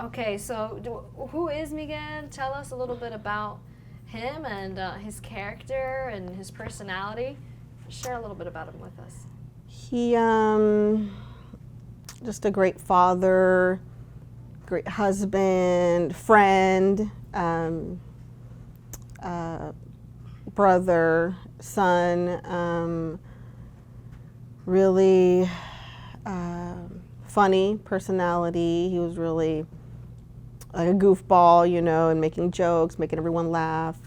Okay, so who is Miguel? Tell us a little bit about him and his character and his personality. Share a little bit about him with us. He, just a great father, great husband, friend, brother, son, really funny personality. He was really like a goofball, you know, and making jokes, making everyone laugh.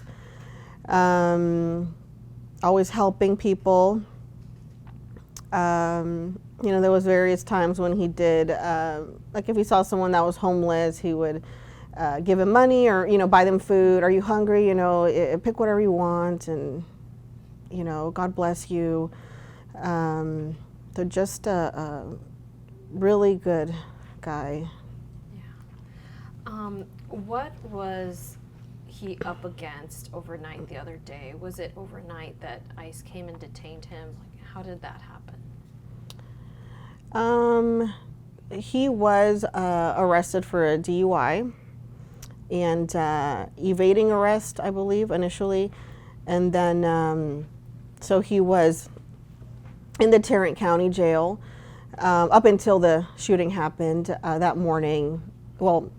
Always helping people. You know, there was various times when he did, like if he saw someone that was homeless, he would give him money or, you know, buy them food. Are you hungry? You know, pick whatever you want and, you know, God bless you. So just a really good guy. Yeah. What was he up against overnight the other day? Was it overnight that ICE came and detained him? Like, how did that happen? He was arrested for a DUI and evading arrest, I believe, initially. And then, so he was in the Tarrant County Jail up until the shooting happened that morning. Well,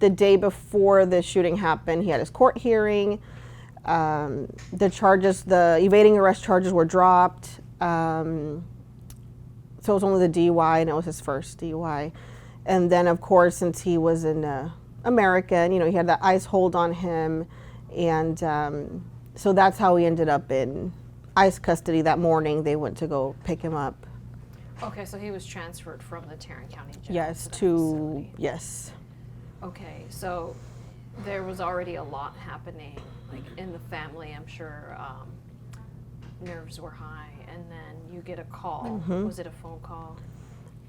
the day before the shooting happened, he had his court hearing. The charges, the evading arrest charges were dropped. So it was only the DUI, and it was his first DUI. And then, of course, since he was an American, you know, he had that ICE hold on him. And so that's how he ended up in ICE custody that morning. They went to go pick him up. Okay, so he was transferred from the Tarrant County Jail. Yes, to yes. Okay, so there was already a lot happening, like in the family. I'm sure nerves were high, and then you get a call. Mm-hmm. Was it a phone call?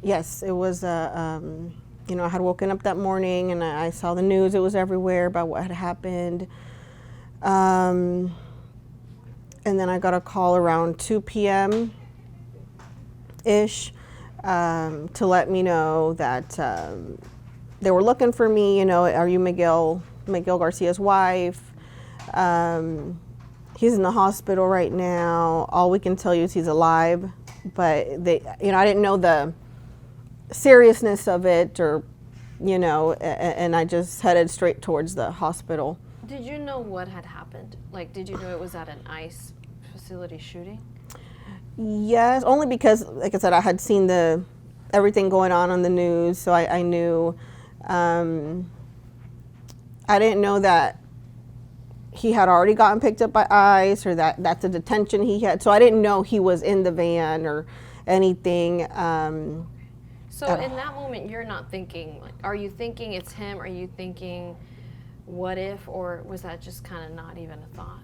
Yes, it was. You know, I had woken up that morning and I saw the news. It was everywhere about what had happened. And then I got a call around 2 p.m. ish to let me know that they were looking for me. You know, are you Miguel Garcia's wife? He's in the hospital right now. All we can tell you is he's alive, but they, you know, I didn't know the seriousness of it, or, you know, and I just headed straight towards the hospital. Did you know what had happened? Like, did you know it was at an ICE facility shooting? Yes, only because, like I said, I had seen everything going on the news, so I knew. I didn't know that he had already gotten picked up by ICE, or that's a detention he had. So I didn't know he was in the van or anything. So in that moment, you're not thinking, like, are you thinking it's him? Are you thinking, what if? Or was that just kind of not even a thought?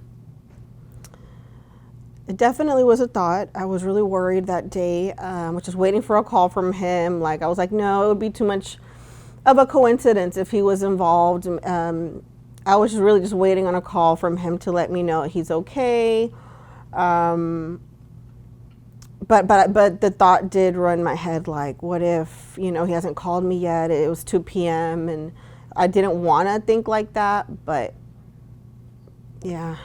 It definitely was a thought. I was really worried that day. I was just waiting for a call from him. Like, I was like, no, it would be too much of a coincidence if he was involved. I was really just waiting on a call from him to let me know he's okay. But the thought did run my head, like, what if, you know, he hasn't called me yet? It was 2 p.m. and I didn't want to think like that, but yeah.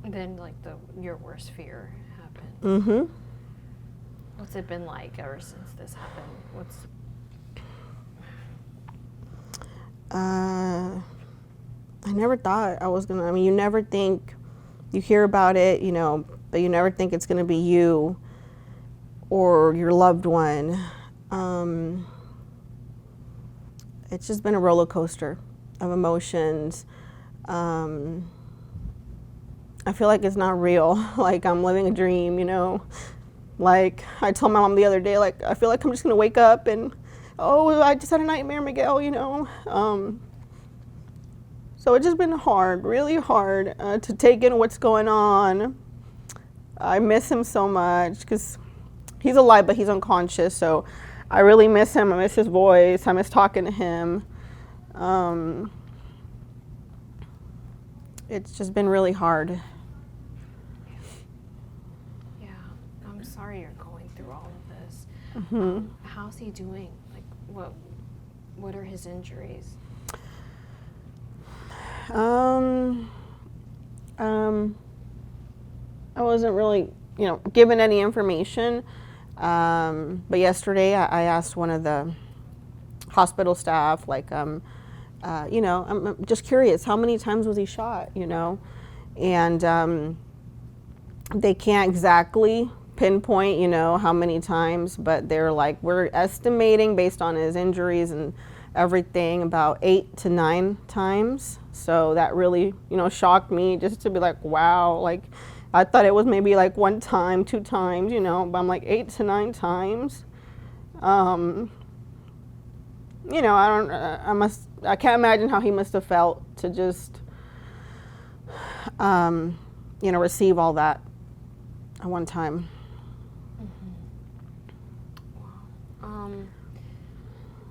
Then, like, your worst fear happened. Mm-hmm. What's it been like ever since this happened? I never thought I was gonna, I mean, you never think, you hear about it, you know, but you never think it's gonna be you or your loved one. It's just been a roller coaster of emotions. I feel like it's not real, like I'm living a dream, you know. Like, I told my mom the other day, like, I feel like I'm just gonna wake up and, oh, I just had a nightmare, Miguel, you know. So it's just been hard, really hard to take in what's going on. I miss him so much because he's alive, but he's unconscious. So I really miss him. I miss his voice. I miss talking to him. It's just been really hard. Yeah, I'm sorry you're going through all of this. Mm-hmm. How's he doing? Like, What are his injuries? I wasn't really, given any information. But yesterday I asked one of the hospital staff, like, I'm just curious, how many times was he shot, And they can't exactly pinpoint, how many times, but they're like, we're estimating based on his injuries and everything about 8 to 9 times. So that really, shocked me, just to be like, wow, like I thought it was maybe like 1 time, 2 times, but I'm like 8 to 9 times. I can't imagine how he must have felt to just, receive all that at one time. Wow.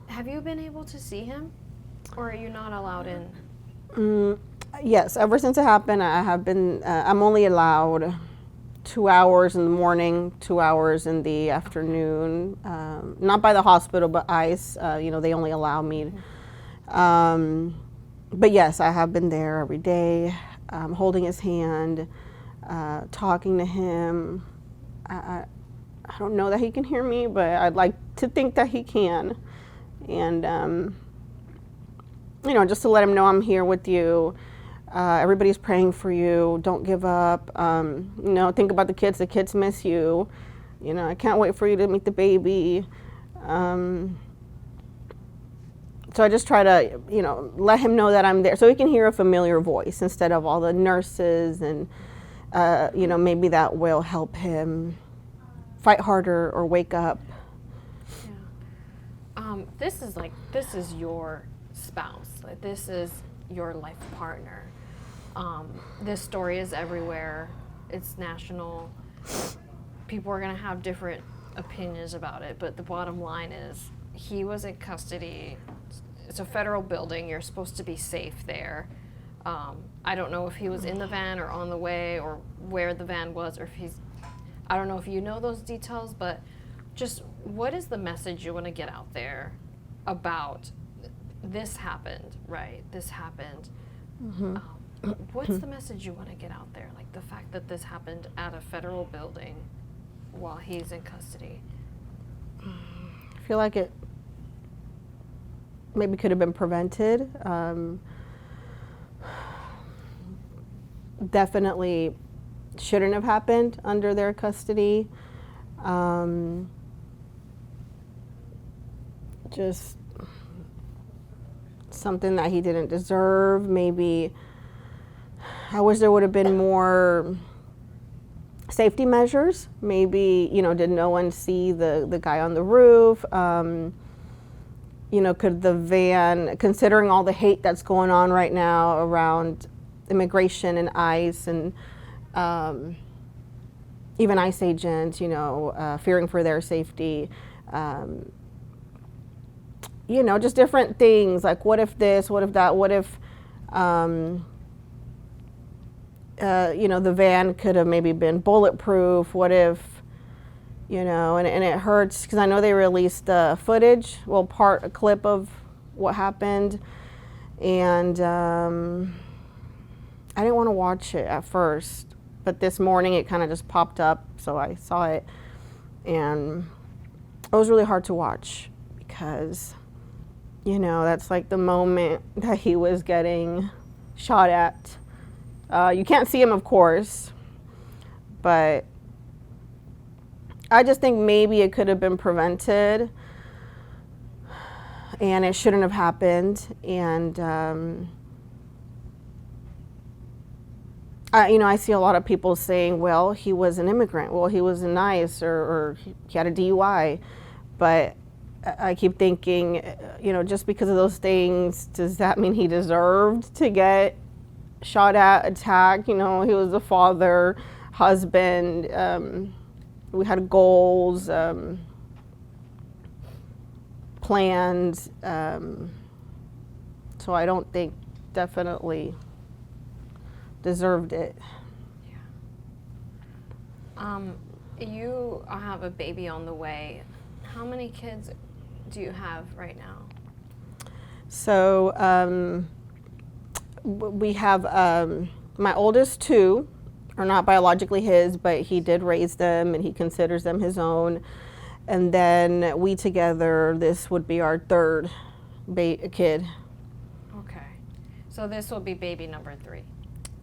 Have you been able to see him, or are you not allowed in? Yes, ever since it happened, I have been, I'm only allowed 2 hours in the morning, 2 hours in the afternoon, not by the hospital, but ICE, they only allow me. But yes, I have been there every day, holding his hand, talking to him. I don't know that he can hear me, but I'd like to think that he can. And, just to let him know I'm here with you. Everybody's praying for you. Don't give up. Think about the kids. The kids miss you. I can't wait for you to meet the baby. So I just try to, let him know that I'm there so he can hear a familiar voice instead of all the nurses, and, maybe that will help him fight harder or wake up. Yeah. This is your spouse. Like, this is your life partner. This story is everywhere. It's national. People are going to have different opinions about it, but the bottom line is he was in custody. It's a federal building. You're supposed to be safe there. I don't know if he was in the van or on the way, or where the van was, or if I don't know if you know those details, but just what is the message you want to get out there about this happened, right? This happened. Mm-hmm. What's the message you want to get out there? Like the fact that this happened at a federal building while he's in custody. I feel like it maybe could have been prevented. Definitely shouldn't have happened under their custody. Just something that he didn't deserve. Maybe I wish there would have been more safety measures. Maybe, did no one see the guy on the roof? Could the van, considering all the hate that's going on right now around immigration and ICE, and even ICE agents, fearing for their safety, just different things, like what if this, what if that, what if, the van could have maybe been bulletproof, what if, and it hurts because I know they released the footage, a clip of what happened, and I didn't want to watch it at first, but this morning it kind of just popped up, so I saw it, and it was really hard to watch because, that's like the moment that he was getting shot at. You can't see him, of course, but I just think maybe it could have been prevented, and it shouldn't have happened. And I see a lot of people saying, well, he was an immigrant, well, he was an ICE, or he had a DUI, but I keep thinking, just because of those things, does that mean he deserved to get shot at, attacked? He was a father, husband, we had goals, plans, so I don't think definitely deserved it. Yeah. You have a baby on the way. How many kids do you have right now? So we have my oldest two are not biologically his, but he did raise them and he considers them his own. And then we together, this would be our third kid. Okay. So this will be baby number 3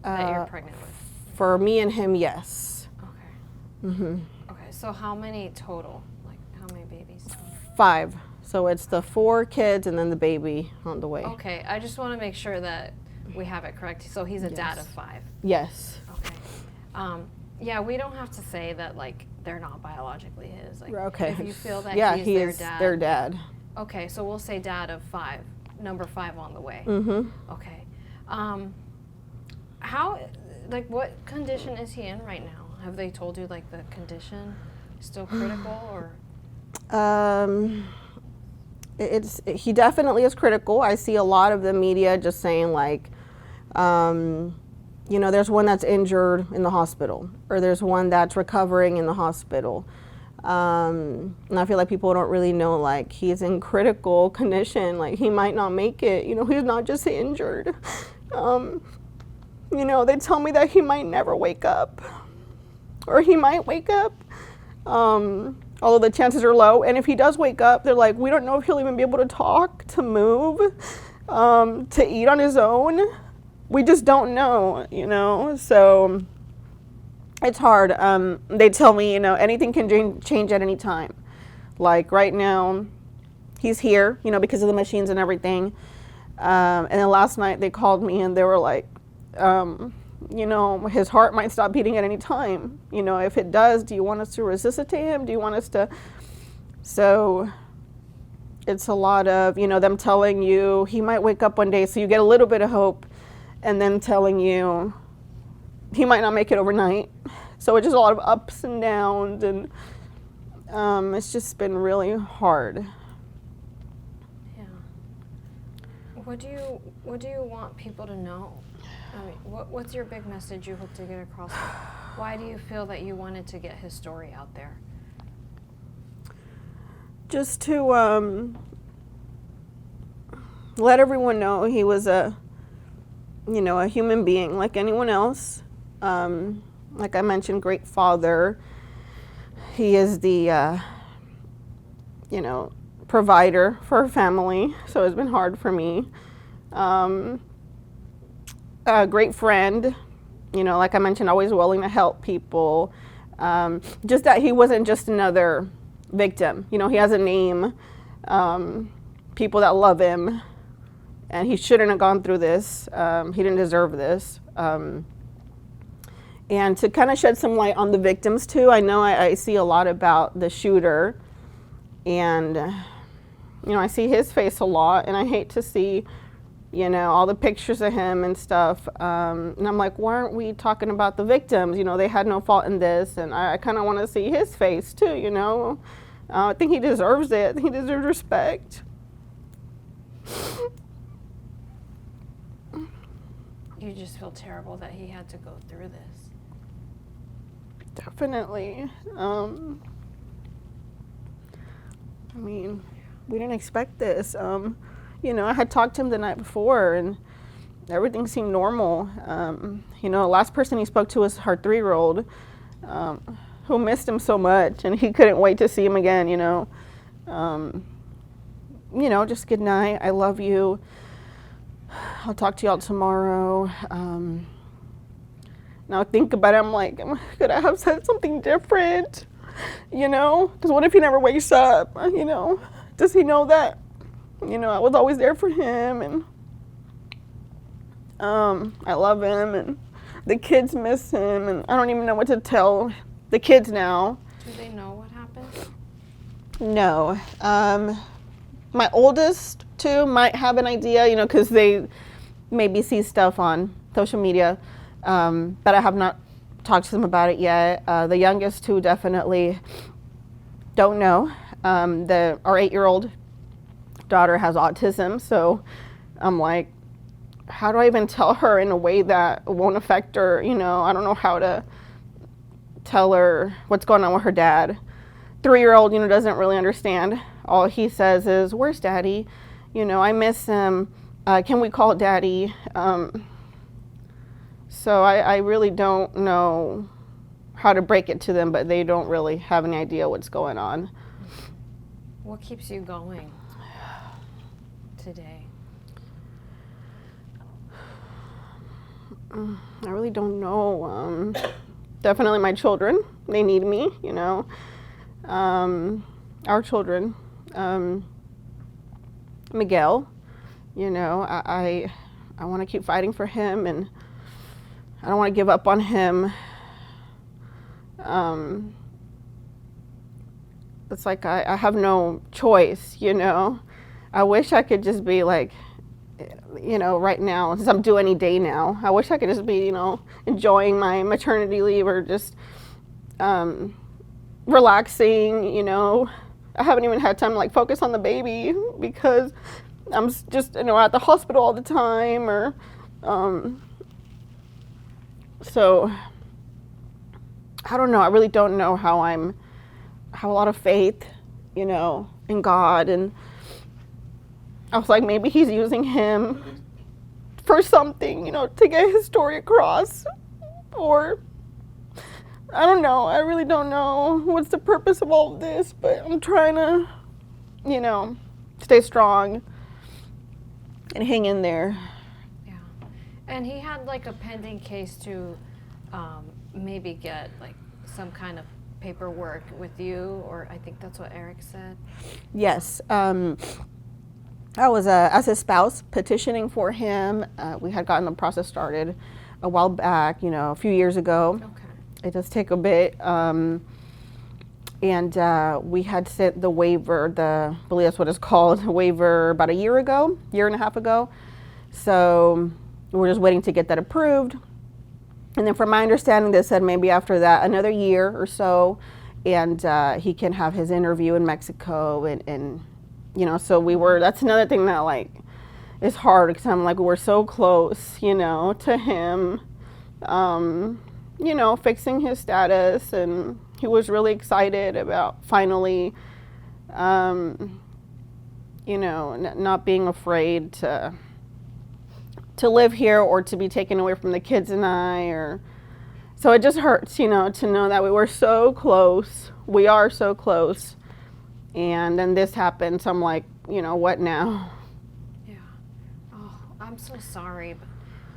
that you're pregnant with? For me and him, yes. Okay. Okay, so how many total? Like, how many babies? 5. So it's the 4 kids and then the baby on the way. Okay, I just want to make sure that we have it correct. So he's a dad of 5. Yes. Okay. Yeah, we don't have to say that, like, they're not biologically his. Like, okay. if you feel that yeah, he's he their is dad. their dad. Okay, so we'll say dad of 5, number 5 on the way. Okay. How, like, what condition is he in right now? Have they told you, like, the condition is still critical, or? He definitely is critical. I see a lot of the media just saying, like, you know, there's one that's injured in the hospital, or there's one that's recovering in the hospital. And I feel like people don't really know, like, he's in critical condition. Like, he might not make it. You know, he's not just injured. You know, they tell me that he might never wake up, or he might wake up, although the chances are low. And if he does wake up, they're like, we don't know if he'll even be able to talk, to move, to eat on his own. We just don't know, you know, so it's hard. They tell me, you know, anything can change at any time. Like right now, he's here, you know, because of the machines and everything. And then last night they called me and they were like, you know, his heart might stop beating at any time. You know, if it does, do you want us to resuscitate him? Do you want us to? So it's a lot of, you know, them telling you he might wake up one day, so you get a little bit of hope, and then telling you he might not make it overnight. So it's just a lot of ups and downs, and it's just been really hard. Yeah. What do you want people to know? I mean, what's your big message you hope to get across? Why do you feel that you wanted to get his story out there? Just to let everyone know he was a human being like anyone else. Like I mentioned, great father. He is the, provider for a family, so it's been hard for me. A great friend, like I mentioned, always willing to help people. Just that he wasn't just another victim. He has a name, people that love him, and he shouldn't have gone through this. He didn't deserve this. And to kind of shed some light on the victims too, I know I see a lot about the shooter, and I see his face a lot, and I hate to see all the pictures of him and stuff, and I'm like, why aren't we talking about the victims? They had no fault in this, and I kind of want to see his face too, I think he deserves it. He deserves respect. You just feel terrible that he had to go through this. Definitely. I mean, we didn't expect this. I had talked to him the night before, and everything seemed normal. The last person he spoke to was her 3-year-old, who missed him so much, and he couldn't wait to see him again, just good night, I love you, I'll talk to y'all tomorrow. Now think about it, I'm like, could I have said something different? Because what if he never wakes up? Does he know that? I was always there for him, and I love him, and the kids miss him, and I don't even know what to tell the kids now. Do they know what happened? No. My oldest two might have an idea, because they maybe see stuff on social media, but I have not talked to them about it yet. The youngest two definitely don't know. Our 8-year-old daughter has autism, so I'm like, how do I even tell her in a way that won't affect her? I don't know how to tell her what's going on with her dad. 3-year-old, doesn't really understand. All he says is, where's daddy? You know, I miss him. Can we call Daddy? So I really don't know how to break it to them, but they don't really have any idea what's going on. What keeps you going today? I really don't know. Definitely my children. They need me, you know. Our children. Miguel, you know, I want to keep fighting for him, and I don't want to give up on him. It's like I have no choice, you know. I wish I could just be like, you know, right now, since I'm due any day now, I wish I could just be, you know, enjoying my maternity leave or just relaxing, you know. I haven't even had time to like focus on the baby because I'm just, you know, at the hospital all the time, or so I don't know. I really don't know how I have a lot of faith, you know, in God, and I was like, maybe he's using him for something, you know, to get his story across, or I don't know. I really don't know what's the purpose of all of this, but I'm trying to, you know, stay strong and hang in there. Yeah. And he had like a pending case to maybe get like some kind of paperwork with you, or I think that's what Eric said. Yes. I was, as his spouse, petitioning for him. We had gotten the process started a while back, you know, a few years ago. Okay. It does take a bit. And we had sent the waiver, I believe that's what it's called, the waiver about a year and a half ago. So we're just waiting to get that approved. And then from my understanding, they said maybe after that, another year or so, and he can have his interview in Mexico. And you know, so that's another thing that like is hard, because I'm like, we're so close, you know, to him, you know, fixing his status, and he was really excited about finally, you know, not being afraid to live here or to be taken away from the kids and I, or so it just hurts, you know, to know that we were so close. We are so close, and then this happened. So I'm like, you know, what now? Yeah. Oh, I'm so sorry. But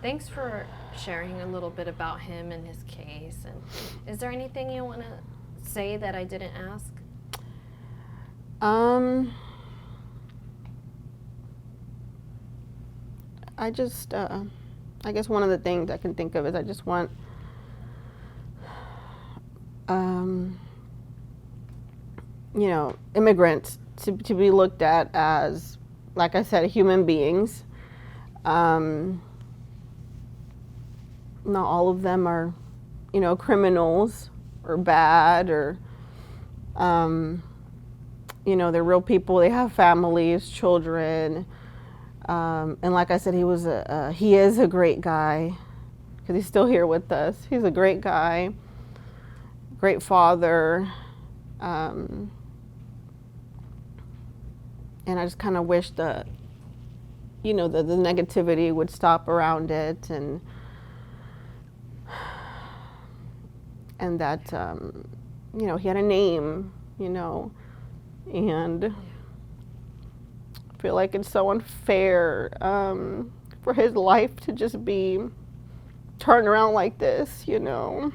thanks for sharing a little bit about him and his case. And is there anything you want to say that I didn't ask? I just, I guess one of the things I can think of is I just want, you know, immigrants to be looked at as, like I said, human beings. Not all of them are, you know, criminals or bad, or, you know, they're real people. They have families, children. And like I said, he is a great guy, because he's still here with us. He's a great guy, great father. And I just kind of wish that, you know, the negativity would stop around it, and that, you know, he had a name, you know, and I feel like it's so unfair for his life to just be turned around like this, you know.